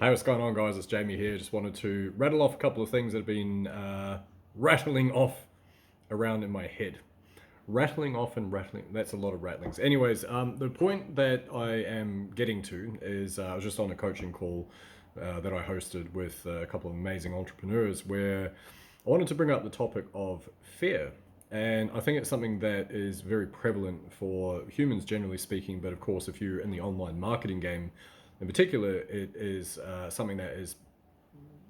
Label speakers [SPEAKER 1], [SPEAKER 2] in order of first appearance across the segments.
[SPEAKER 1] Hey, what's going on, guys? It's Jamie here. Just wanted to rattle off a couple of things that have been rattling off around in my head. Rattling off and rattling, that's a lot of rattlings. Anyways, the point that I am getting to is I was just on a coaching call that I hosted with a couple of amazing entrepreneurs where I wanted to bring up the topic of fear. And I think it's something that is very prevalent for humans, generally speaking. But of course, if you're in the online marketing game in particular, it is something that is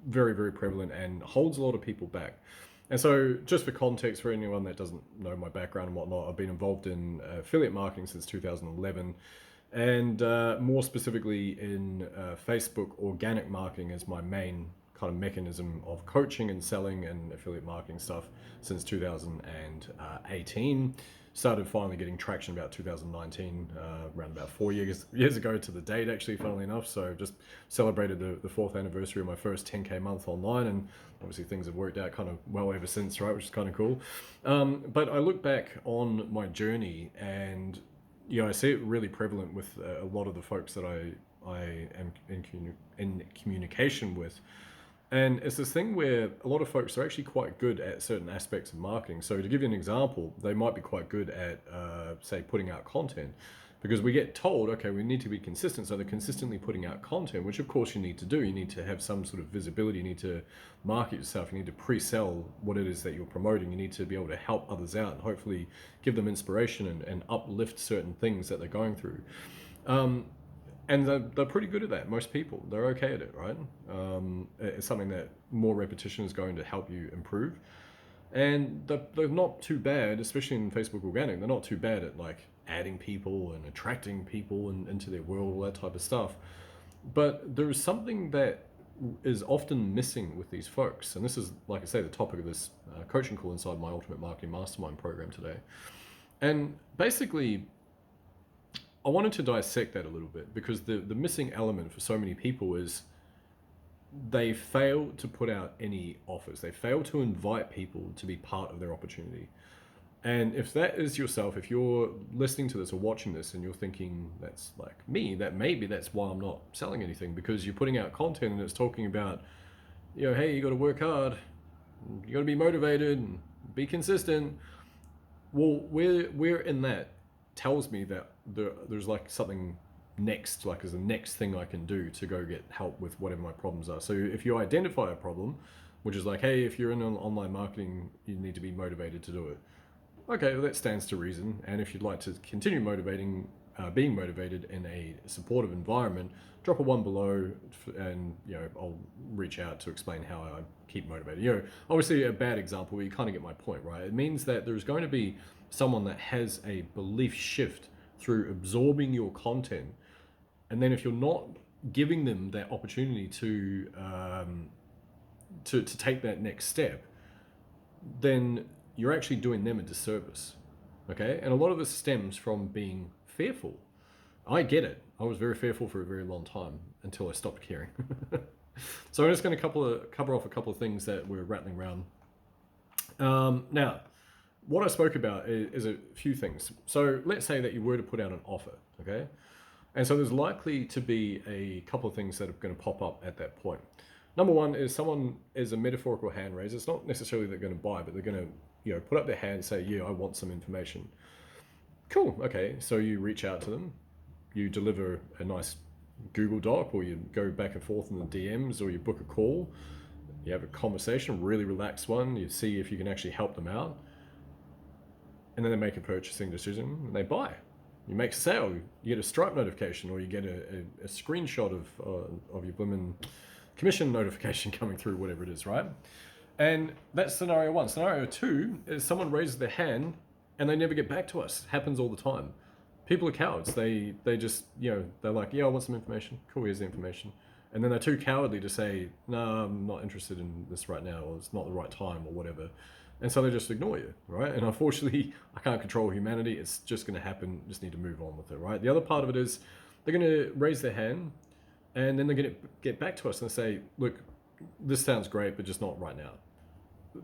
[SPEAKER 1] very, very prevalent and holds a lot of people back. And so, just for context, for anyone that doesn't know my background and whatnot, I've been involved in affiliate marketing since 2011, and more specifically in Facebook organic marketing as my main kind of mechanism of coaching and selling and affiliate marketing stuff since 2018. Started finally getting traction about 2019, around about 4 years ago to the date, actually, funnily enough. So just celebrated the fourth anniversary of my first 10K month online, and obviously things have worked out kind of well ever since, right? Which is kind of cool. But I look back on my journey, and I see it really prevalent with a lot of the folks that I am in communication with. And it's this thing where a lot of folks are actually quite good at certain aspects of marketing. So to give you an example, they might be quite good at, say, putting out content, because we get told, okay, we need to be consistent. So they're consistently putting out content, which of course you need to do. You need to have some sort of visibility. You need to market yourself. You need to pre-sell what it is that you're promoting. You need to be able to help others out and hopefully give them inspiration and uplift certain things that they're going through. And they're pretty good at that. Most people, they're okay at it, right? It's something that more repetition is going to help you improve. And they're not too bad, especially in Facebook organic. They're not too bad at like adding people and attracting people into their world, all that type of stuff. But there's something that is often missing with these folks. And this is, like I say, the topic of this coaching call inside my Ultimate Marketing Mastermind program today. And basically, I wanted to dissect that a little bit, because the missing element for so many people is they fail to put out any offers. They fail to invite people to be part of their opportunity. And if that is yourself, if you're listening to this or watching this and you're thinking that's like me, that maybe that's why I'm not selling anything, because you're putting out content and it's talking about, hey, you got to work hard, you got to be motivated and be consistent. Well, we're in that tells me that there's like something next, like as the next thing I can do to go get help with whatever my problems are. So if you identify a problem, which is like, hey, if you're in online marketing, you need to be motivated to do it. Okay, well, that stands to reason. And if you'd like to continue being motivated in a supportive environment, drop a one below, and I'll reach out to explain how I keep motivated. Obviously a bad example, but you kind of get my point, right? It means that there's going to be someone that has a belief shift through absorbing your content, and then if you're not giving them that opportunity to take that next step, then you're actually doing them a disservice. Okay, and a lot of this stems from being fearful. I get it. I was very fearful for a very long time until I stopped caring. So I'm just going to cover off a couple of things that we're rattling around. Now, what I spoke about is a few things. So let's say that you were to put out an offer, okay? And so there's likely to be a couple of things that are going to pop up at that point. Number one is someone is a metaphorical hand raise. It's not necessarily they're going to buy, but they're going to put up their hand and say, yeah, I want some information. Cool, okay. So you reach out to them, you deliver a nice Google Doc, or you go back and forth in the DMs, or you book a call, you have a conversation, really relaxed one, you see if you can actually help them out, and then they make a purchasing decision and they buy. You make a sale, you get a Stripe notification, or you get a screenshot of your blimmin' commission notification coming through, whatever it is, right? And that's scenario one. Scenario two is someone raises their hand and they never get back to us. It happens all the time. People are cowards. They just, they're like, yeah, I want some information. Cool, here's the information. And then they're too cowardly to say, no, I'm not interested in this right now, or it's not the right time, or whatever. And so they just ignore you, right? And unfortunately, I can't control humanity. It's just going to happen. Just need to move on with it, right? The other part of it is they're going to raise their hand, and then they're going to get back to us and say, look, this sounds great, but just not right now.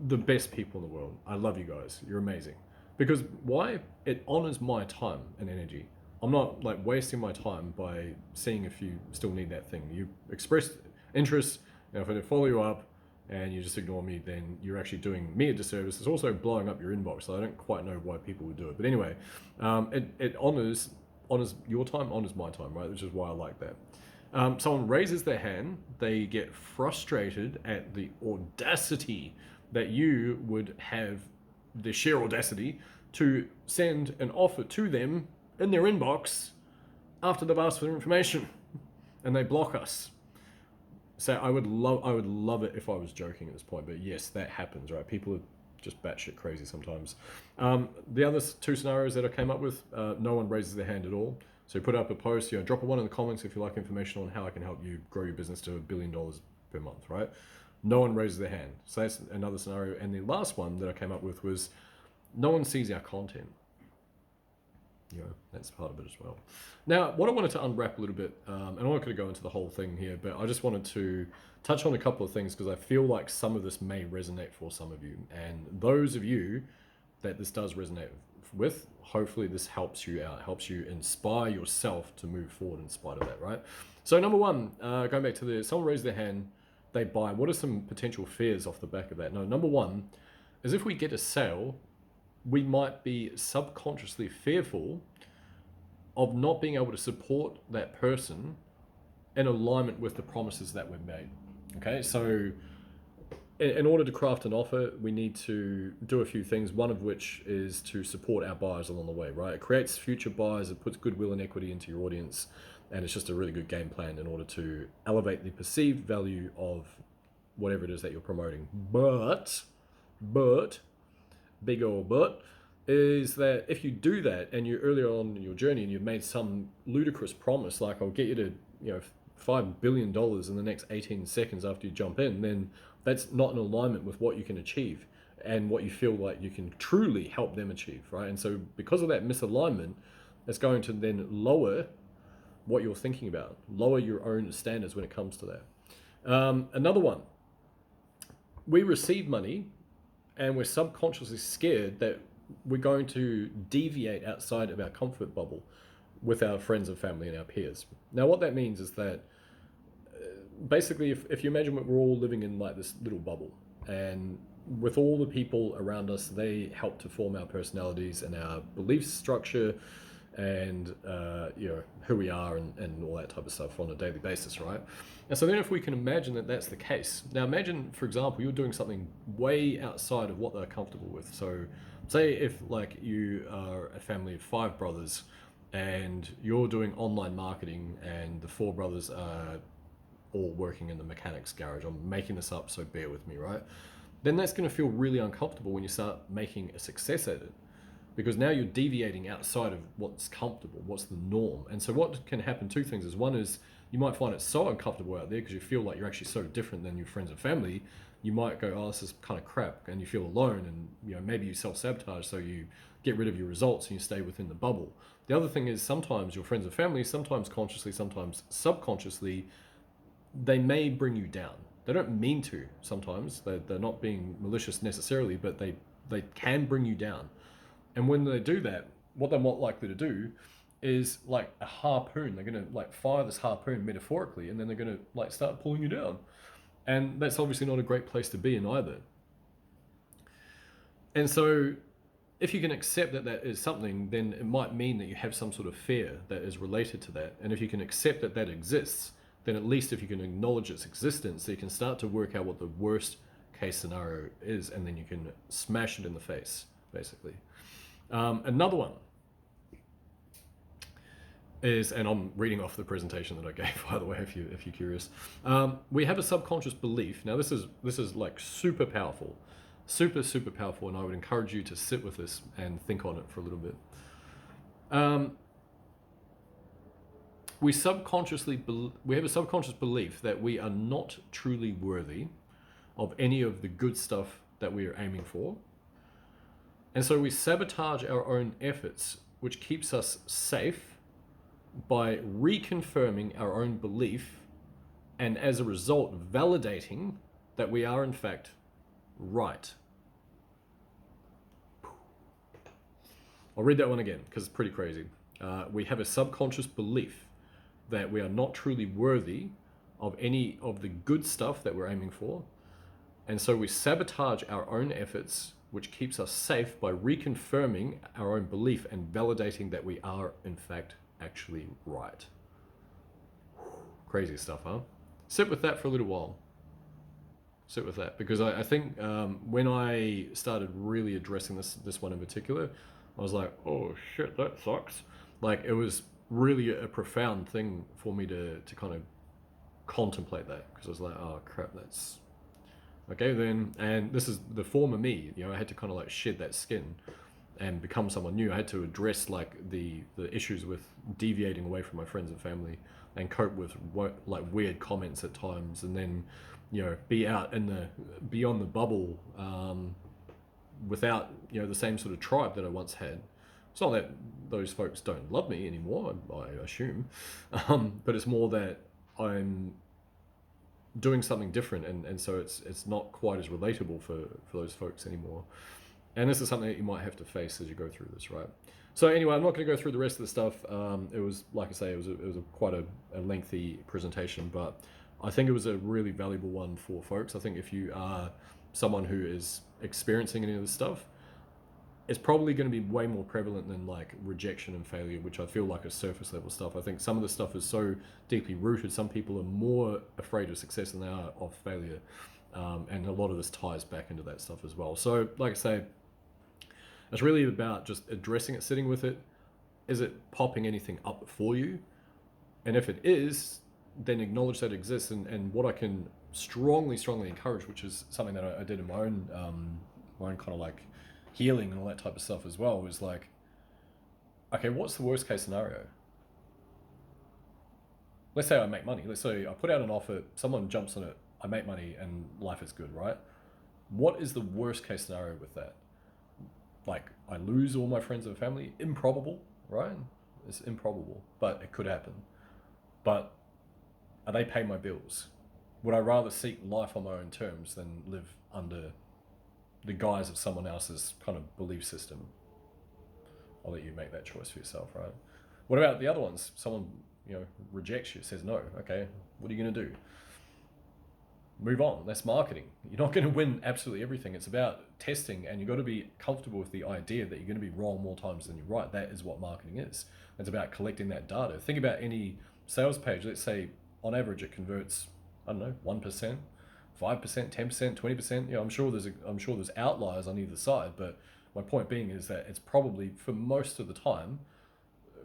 [SPEAKER 1] The best people in the world. I love you guys. You're amazing. Because why? It honors my time and energy. I'm not like wasting my time by seeing if you still need that thing. You expressed interest. Now, if I follow you up and you just ignore me, then you're actually doing me a disservice. It's also blowing up your inbox, so I don't quite know why people would do it. But anyway, it honors your time, honors my time, right? Which is why I like that. Someone raises their hand, they get frustrated at the audacity that you would have the sheer audacity to send an offer to them in their inbox after they've asked for their information, and they block us. So I would love it if I was joking at this point, but yes, that happens, right? People are just batshit crazy sometimes. The other two scenarios that I came up with, no one raises their hand at all. So put up a post, drop a one in the comments if you like information on how I can help you grow your business to $1 billion per month, right? No one raises their hand. So that's another scenario. And the last one that I came up with was no one sees our content. That's part of it as well. Now, what I wanted to unwrap a little bit, and I'm not going to go into the whole thing here, but I just wanted to touch on a couple of things because I feel like some of this may resonate for some of you. And those of you that this does resonate with, hopefully this helps you out, helps you inspire yourself to move forward in spite of that, right? So number one, going back to someone raised their hand, they buy. What are some potential fears off the back of that? No, number one is if we get a sale, we might be subconsciously fearful of not being able to support that person in alignment with the promises that we've made. Okay, so in order to craft an offer, we need to do a few things, one of which is to support our buyers along the way, right? It creates future buyers, it puts goodwill and equity into your audience, and it's just a really good game plan in order to elevate the perceived value of whatever it is that you're promoting. But, big old but, is that if you do that and you're earlier on in your journey and you've made some ludicrous promise, like I'll get you to, $5 billion in the next 18 seconds after you jump in, then that's not in alignment with what you can achieve and what you feel like you can truly help them achieve, right? And so because of that misalignment, it's going to then lower what you're thinking about, lower your own standards when it comes to that. Another one, we receive money and we're subconsciously scared that we're going to deviate outside of our comfort bubble with our friends and family and our peers. Now, what that means is that basically, if you imagine we're all living in like this little bubble, and with all the people around us, they help to form our personalities and our belief structure and who we are and all that type of stuff on a daily basis, right? And so then if we can imagine that that's the case, now imagine, for example, you're doing something way outside of what they're comfortable with. So say if like you are a family of 5 brothers and you're doing online marketing and the 4 brothers are all working in the mechanic's garage. I'm making this up, so bear with me, right? Then that's going to feel really uncomfortable when you start making a success at it, because now you're deviating outside of what's comfortable, what's the norm. And so what can happen, 2 things is, one is you might find it so uncomfortable out there because you feel like you're actually so different than your friends and family. You might go, oh, this is kind of crap, and you feel alone, and maybe you self-sabotage, so you get rid of your results and you stay within the bubble. The other thing is sometimes your friends and family, sometimes consciously, sometimes subconsciously, they may bring you down. They don't mean to sometimes. They're not being malicious necessarily, but they can bring you down. And when they do that, what they're more likely to do is like a harpoon. They're going to like fire this harpoon metaphorically, and then they're going to like start pulling you down. And that's obviously not a great place to be in either. And so if you can accept that that is something, then it might mean that you have some sort of fear that is related to that. And if you can accept that that exists, then at least if you can acknowledge its existence, you can start to work out what the worst case scenario is, and then you can smash it in the face, basically. Another one is, and I'm reading off the presentation that I gave, by the way, if you're curious. We have a subconscious belief. Now, this is like super powerful, super powerful, and I would encourage you to sit with this and think on it for a little bit. We have a subconscious belief that we are not truly worthy of any of the good stuff that we are aiming for. And so we sabotage our own efforts, which keeps us safe by reconfirming our own belief, and as a result, validating that we are in fact right. I'll read that one again because it's pretty crazy. We have a subconscious belief that we are not truly worthy of any of the good stuff that we're aiming for. And so we sabotage our own efforts, which keeps us safe by reconfirming our own belief and validating that we are, in fact, actually right. Crazy stuff, huh? Sit with that for a little while. Sit with that, because I think when I started really addressing this one in particular, I was like, oh shit, that sucks. Like, it was really a profound thing for me to kind of contemplate that, because I was like, oh crap, that's okay then. And this is the former me, you know. I had to kind of like shed that skin and become someone new. I had to address like the issues with deviating away from my friends and family, and cope with like weird comments at times, and then, you know, be out in the beyond the bubble, without, you know, the same sort of tribe that I once had. It's not that those folks don't love me anymore, I assume, but it's more that I'm doing something different, and so it's not quite as relatable for those folks anymore. And this is something that you might have to face as you go through this, right? So anyway, I'm not going to go through the rest of the stuff. It was, like I say, it was quite a lengthy presentation, but I think it was a really valuable one for folks. I think if you are someone who is experiencing any of this stuff, it's probably going to be way more prevalent than like rejection and failure, which I feel like is surface level stuff. I think some of the stuff is so deeply rooted. Some people are more afraid of success than they are of failure. And a lot of this ties back into that stuff as well. So like I say, it's really about just addressing it, sitting with it. Is it popping anything up for you? And if it is, then acknowledge that it exists. And what I can strongly encourage, which is something that I did in my own kind of like healing and all that type of stuff as well, was like, okay, what's the worst case scenario? Let's say I make money. Let's say I put out an offer, someone jumps on it, I make money, and life is good, right? What is the worst case scenario with that? Like, I lose all my friends and family? Improbable, right? It's improbable, but it could happen. But are they paying my bills? Would I rather seek life on my own terms than live under the guise of someone else's kind of belief system? I'll let you make that choice for yourself, right? What about the other ones? Someone, you know, rejects you, says no. Okay, what are you going to do? Move on. That's marketing. You're not going to win absolutely everything. It's about testing, and you've got to be comfortable with the idea that you're going to be wrong more times than you're right. That is what marketing is. It's about collecting that data. Think about any sales page. Let's say on average it converts, I don't know, 1%, 5%, 10%, 20%. You know, I'm sure there's outliers on either side, but my point being is that it's probably, for most of the time,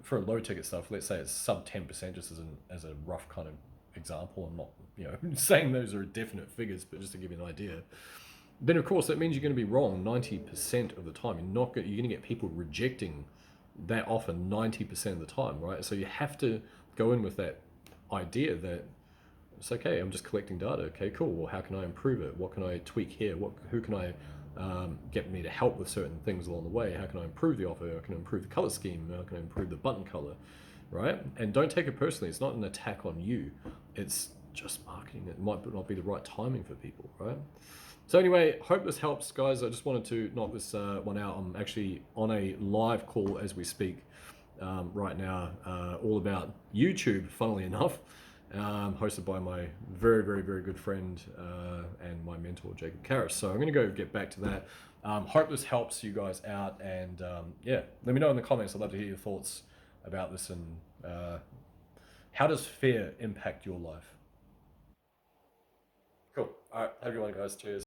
[SPEAKER 1] for low ticket stuff, let's say it's sub 10%, just as a rough kind of example. I'm not, you know, saying those are definite figures, but just to give you an idea. Then of course that means you're going to be wrong 90% of the time. You're going to get people rejecting that offer 90% of the time, right? So you have to go in with that idea that it's okay. I'm just collecting data. Okay, cool. Well, how can I improve it? What can I tweak here? Who can I get me to help with certain things along the way? How can I improve the offer? How can I improve the color scheme? How can I improve the button color? Right? And don't take it personally. It's not an attack on you. It's just marketing. It might not be the right timing for people, right? So anyway, hope this helps, guys. I just wanted to knock this one out. I'm actually on a live call as we speak right now, all about YouTube, funnily enough, hosted by my very, very, very good friend and my mentor, Jacob Karras. So I'm going to go get back to that. Hope this helps you guys out. And yeah, let me know in the comments. I'd love to hear your thoughts about this, and how does fear impact your life? Cool. All right. Have a good one, guys. Cheers.